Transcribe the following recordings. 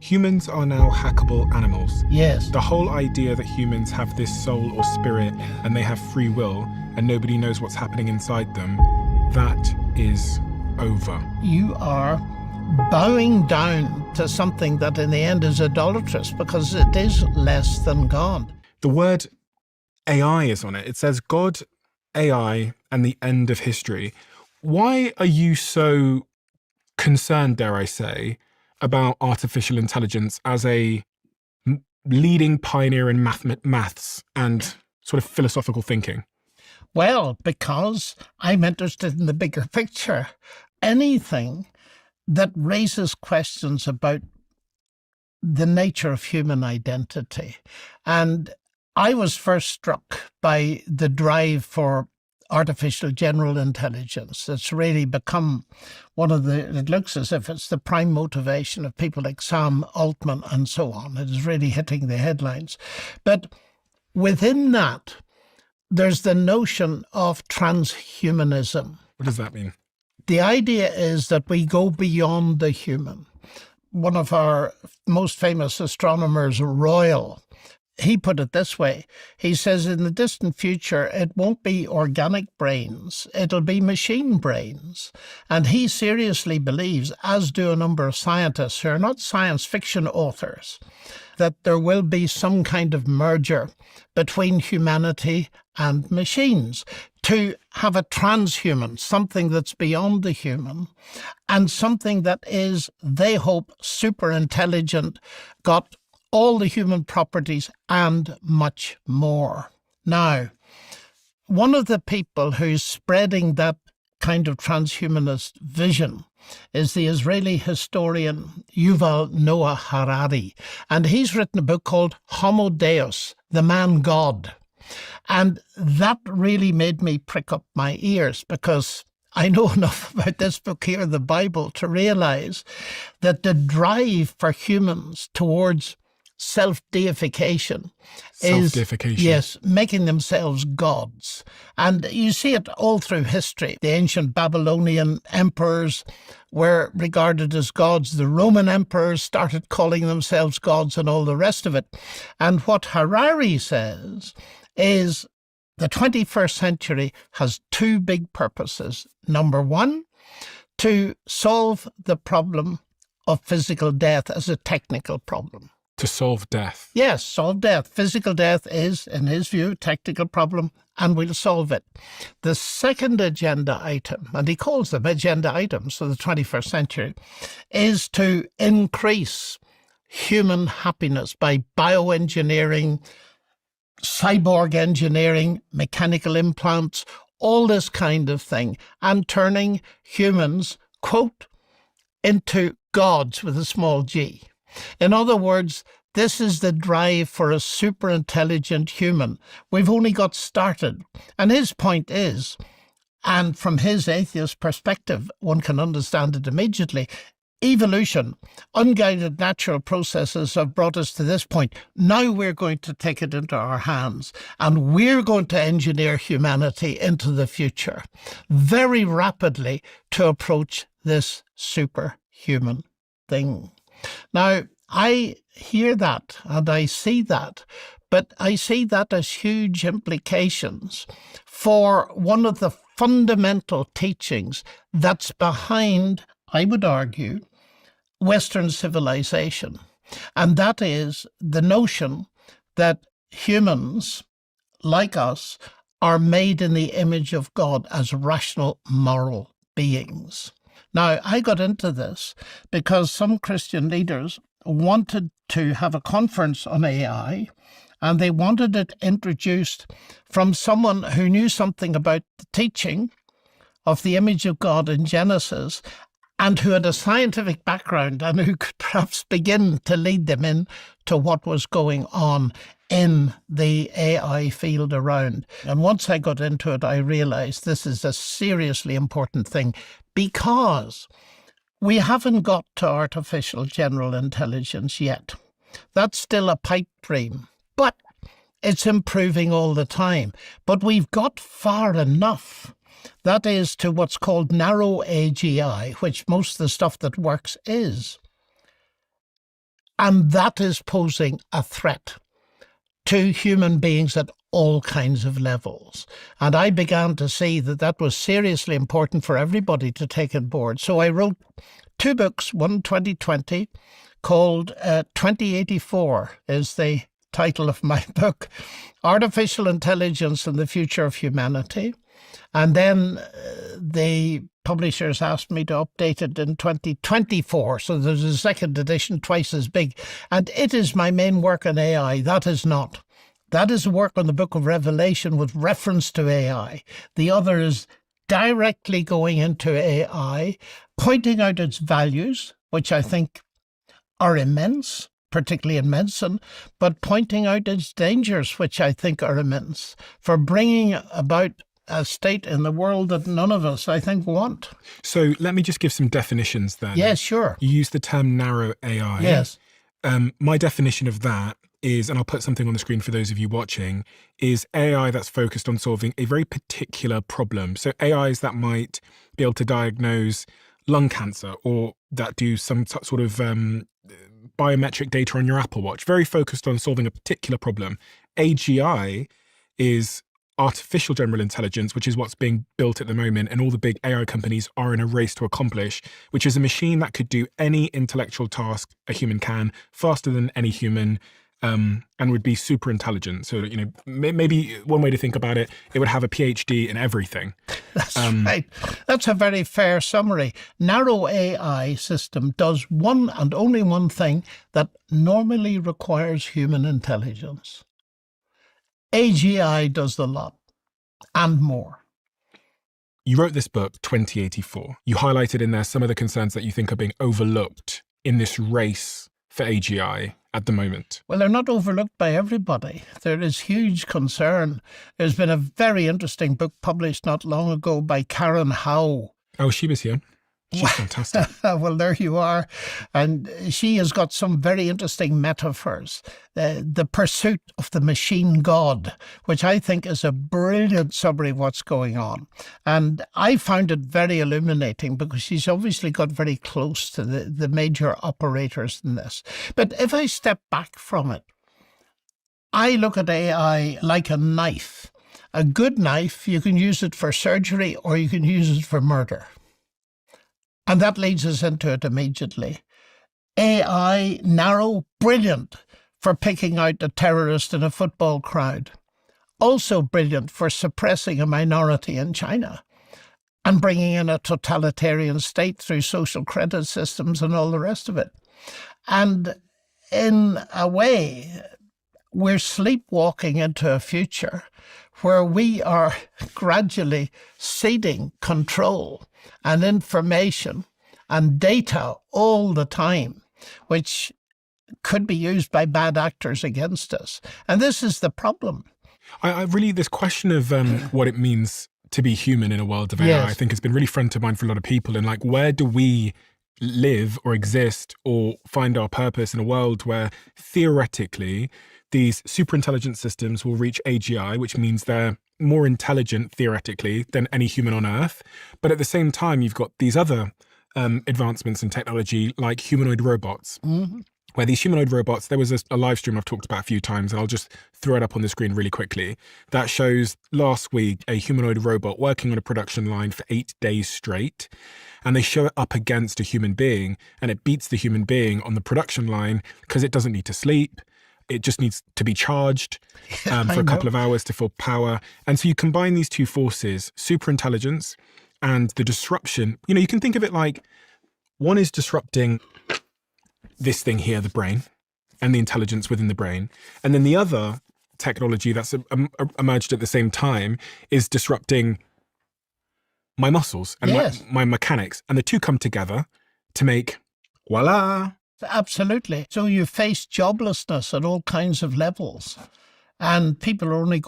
Humans are now hackable animals. Yes. The whole idea that humans have this soul or spirit and they have free will and nobody knows what's happening inside them, that is over. You are bowing down to something that in the end is idolatrous because it is less than God. The word AI is on it. It says God, AI, and the end of history. Why are you so concerned, dare I say, about artificial intelligence as a leading pioneer in maths and sort of philosophical thinking? Well, because I'm interested in the bigger picture. Anything that raises questions about the nature of human identity. And I was first struck by the drive for artificial general intelligence. It's really become it looks as if it's the prime motivation of people like Sam Altman and so on. It is really hitting the headlines. But within that, there's the notion of transhumanism. What does that mean? The idea is that we go beyond the human. One of our most famous astronomers, Royal, he put it this way. He says, in the distant future, it won't be organic brains, it'll be machine brains. And he seriously believes, as do a number of scientists who are not science fiction authors, that there will be some kind of merger between humanity and machines to have a transhuman, something that's beyond the human, and something that is, they hope, super intelligent, got all the human properties and much more. Now, one of the people who's spreading that kind of transhumanist vision is the Israeli historian Yuval Noah Harari. And he's written a book called Homo Deus, the man God. And that really made me prick up my ears because I know enough about this book here, the Bible, to realize that the drive for humans towards self-deification is, yes, making themselves gods. And you see it all through history. The ancient Babylonian emperors were regarded as gods. The Roman emperors started calling themselves gods and all the rest of it. And what Harari says is the 21st century has two big purposes. Number one, to solve the problem of physical death as a technical problem. To solve death? Yes, solve death. Physical death is, in his view, a technical problem, and we'll solve it. The second agenda item, and he calls them agenda items for the 21st century, is to increase human happiness by bioengineering, cyborg engineering, mechanical implants, all this kind of thing, and turning humans, quote, into gods with a small g. In other words, this is the drive for a super intelligent human. We've only got started. And his point is, and from his atheist perspective, one can understand it immediately, evolution, unguided natural processes have brought us to this point. Now we're going to take it into our hands and we're going to engineer humanity into the future very rapidly to approach this superhuman thing. Now, I hear that and I see that, but I see that as huge implications for one of the fundamental teachings that's behind, I would argue, Western civilization. And that is the notion that humans, like us, are made in the image of God as rational, moral beings. Now, I got into this because some Christian leaders wanted to have a conference on AI, and they wanted it introduced from someone who knew something about the teaching of the image of God in Genesis and who had a scientific background and who could perhaps begin to lead them in to what was going on in the AI field around. And once I got into it, I realized this is a seriously important thing because we haven't got to artificial general intelligence yet. That's still a pipe dream, but it's improving all the time. But we've got far enough. That is to what's called narrow AGI, which most of the stuff that works is. And that is posing a threat to human beings at all kinds of levels. And I began to see that that was seriously important for everybody to take on board. So I wrote 2 books, one 2020 called 2084 is the title of my book, Artificial Intelligence and the Future of Humanity. And then the publishers asked me to update it in 2024. So there's a second edition, twice as big. And it is my main work on AI. That is not. That is a work on the Book of Revelation with reference to AI. The other is directly going into AI, pointing out its values, which I think are immense, particularly in medicine, but pointing out its dangers, which I think are immense, for bringing about a state in the world that none of us, I think, want. So let me just give some definitions then. Yes, sure. You use the term narrow AI. Yes. My definition of that is, and I'll put something on the screen for those of you watching, is AI that's focused on solving a very particular problem. So AIs that might be able to diagnose lung cancer or that do some sort of biometric data on your Apple Watch, very focused on solving a particular problem. AGI is artificial general intelligence, which is what's being built at the moment, and all the big AI companies are in a race to accomplish, which is a machine that could do any intellectual task a human can faster than any human, and would be super intelligent. So, you know, maybe one way to think about it, it would have a PhD in everything. That's right. That's a very fair summary. Narrow AI system does one and only one thing that normally requires human intelligence. AGI does the lot and more. You wrote this book, 2084. You highlighted in there some of the concerns that you think are being overlooked in this race for AGI at the moment. Well, they're not overlooked by everybody. There is huge concern. There's been a very interesting book published not long ago by Karen Howe. Oh, she was here. She's fantastic. Well, there you are. And she has got some very interesting metaphors. The pursuit of the machine god, which I think is a brilliant summary of what's going on. And I found it very illuminating because she's obviously got very close to the major operators in this. But if I step back from it, I look at AI like a knife. A good knife, you can use it for surgery or you can use it for murder. And that leads us into it immediately. AI, narrow, brilliant for picking out a terrorist in a football crowd. Also brilliant for suppressing a minority in China and bringing in a totalitarian state through social credit systems and all the rest of it. And in a way, we're sleepwalking into a future where we are gradually ceding control and information and data all the time, which could be used by bad actors against us. And this is the problem. I really, this question of what it means to be human in a world of AI, Yes. I think has been really front of mind for a lot of people. And like, where do we live or exist or find our purpose in a world where theoretically these super intelligent systems will reach AGI, which means they're more intelligent theoretically than any human on Earth. But at the same time, you've got these other advancements in technology like humanoid robots. Mm-hmm. Where these humanoid robots, there was a live stream I've talked about a few times, and I'll just throw it up on the screen really quickly, that shows last week a humanoid robot working on a production line for 8 days straight. And they show it up against a human being, and it beats the human being on the production line because it doesn't need to sleep. It just needs to be charged for a couple of hours to full power. And so you combine these two forces, super intelligence and the disruption. You know, you can think of it like one is disrupting this thing here, the brain, and the intelligence within the brain. And then the other technology that's emerged at the same time is disrupting my muscles and Yes. my mechanics. And the two come together to make, voila. Absolutely. So you face joblessness at all kinds of levels. And people are only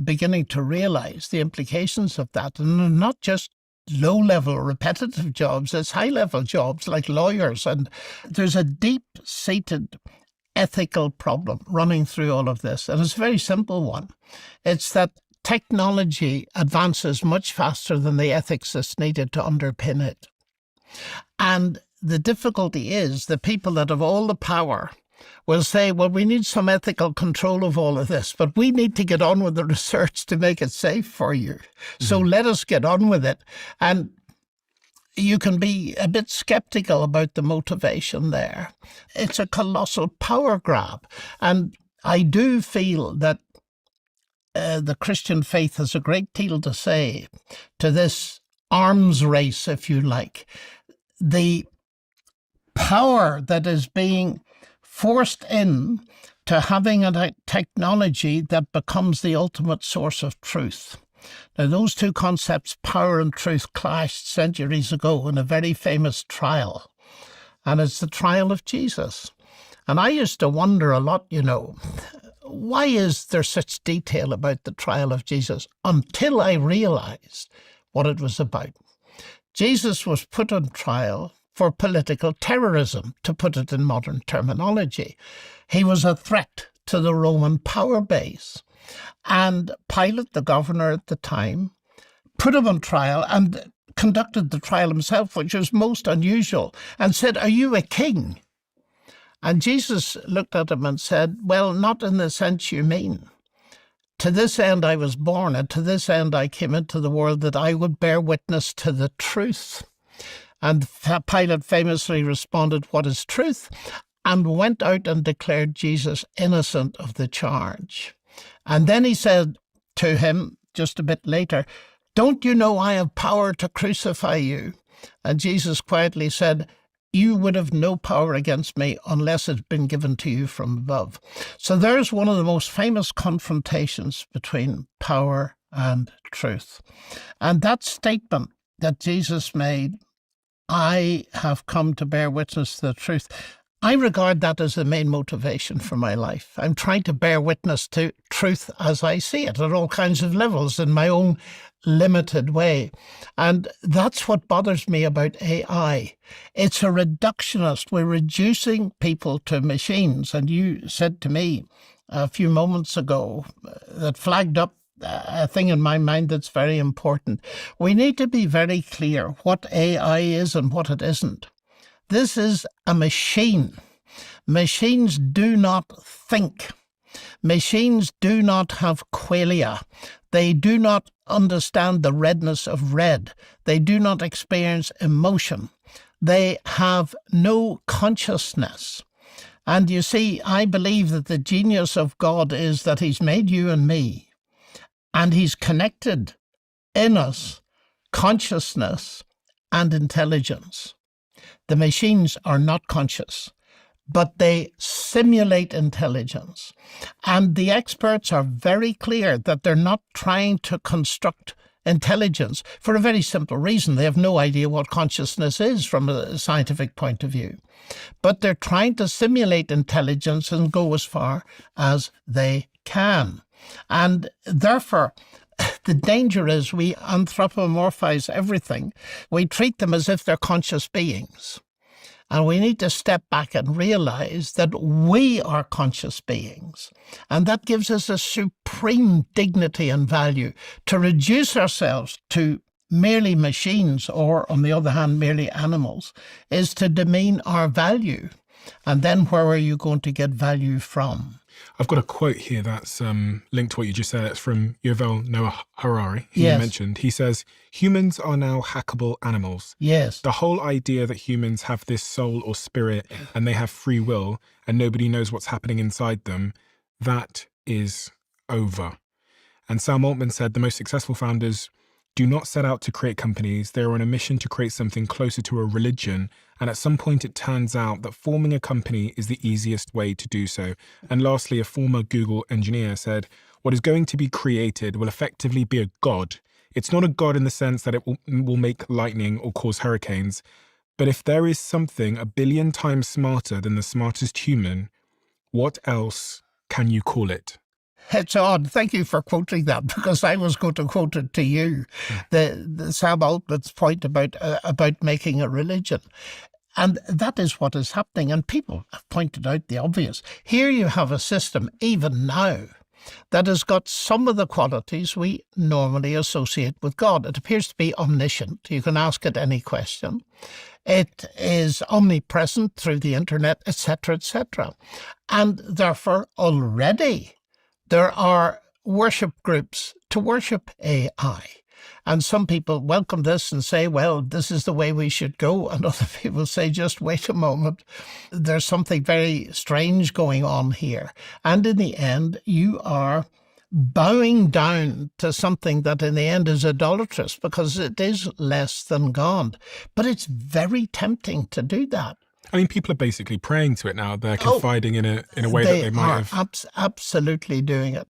beginning to realize the implications of that. And not just low-level repetitive jobs, it's high-level jobs like lawyers. And there's a deep-seated ethical problem running through all of this. And it's a very simple one. It's that technology advances much faster than the ethics that's needed to underpin it. And the difficulty is the people that have all the power will say, well, we need some ethical control of all of this, but we need to get on with the research to make it safe for you. So let us get on with it. And you can be a bit skeptical about the motivation there. It's a colossal power grab. And I do feel that the Christian faith has a great deal to say to this arms race, if you like. The power that is being forced in to having a technology that becomes the ultimate source of truth. Now, those two concepts, power and truth, clashed centuries ago in a very famous trial, and it's the trial of Jesus. And I used to wonder a lot, why is there such detail about the trial of Jesus, until I realized what it was about. Jesus was put on trial for political terrorism, to put it in modern terminology. He was a threat to the Roman power base. And Pilate, the governor at the time, put him on trial and conducted the trial himself, which was most unusual, and said, "Are you a king?" And Jesus looked at him and said, "Well, not in the sense you mean. To this end I was born, and to this end I came into the world, that I would bear witness to the truth." And Pilate famously responded, "What is truth?" and went out and declared Jesus innocent of the charge. And then he said to him, just a bit later, "Don't you know I have power to crucify you?" And Jesus quietly said, "You would have no power against me unless it had been given to you from above." So there's one of the most famous confrontations between power and truth. And that statement that Jesus made, "I have come to bear witness to the truth," I regard that as the main motivation for my life. I'm trying to bear witness to truth as I see it at all kinds of levels in my own limited way. And that's what bothers me about AI. It's a reductionist. We're reducing people to machines. And you said to me a few moments ago that flagged up a thing in my mind that's very important. We need to be very clear what AI is and what it isn't. This is a machine. Machines do not think. Machines do not have qualia. They do not understand the redness of red. They do not experience emotion. They have no consciousness. And you see, I believe that the genius of God is that He's made you and me, and He's connected in us consciousness and intelligence. The machines are not conscious, but they simulate intelligence. And the experts are very clear that they're not trying to construct intelligence for a very simple reason. They have no idea what consciousness is from a scientific point of view. But they're trying to simulate intelligence and go as far as they can. And therefore, the danger is we anthropomorphize everything. We treat them as if they're conscious beings. And we need to step back and realize that we are conscious beings. And that gives us a supreme dignity and value. To reduce ourselves to merely machines, or on the other hand, merely animals, is to demean our value. And then where are you going to get value from? I've got a quote here that's linked to what you just said. It's from Yuval Noah Harari, who Yes. you mentioned. He says, "Humans are now hackable animals. Yes. The whole idea that humans have this soul or spirit and they have free will and nobody knows what's happening inside them, that is over." And Sam Altman said the most successful founders do not set out to create companies. They are on a mission to create something closer to a religion. And at some point, it turns out that forming a company is the easiest way to do so. And lastly, a former Google engineer said, "What is going to be created will effectively be a god. It's not a god in the sense that it will make lightning or cause hurricanes. But if there is something 1 billion times smarter than the smartest human, what else can you call it?" It's odd. Thank you for quoting that, because I was going to quote it to you. The Sam Altman's point about making a religion. And that is what is happening. And people have pointed out the obvious. Here you have a system, even now, that has got some of the qualities we normally associate with God. It appears to be omniscient. You can ask it any question. It is omnipresent through the internet, etc., etc. And therefore, already there are worship groups to worship AI. And some people welcome this and say, well, this is the way we should go. And other people say, just wait a moment. There's something very strange going on here. And in the end, you are bowing down to something that in the end is idolatrous because it is less than God. But it's very tempting to do that. I mean, people are basically praying to it now. They're confiding in a way that they might have. Absolutely doing it.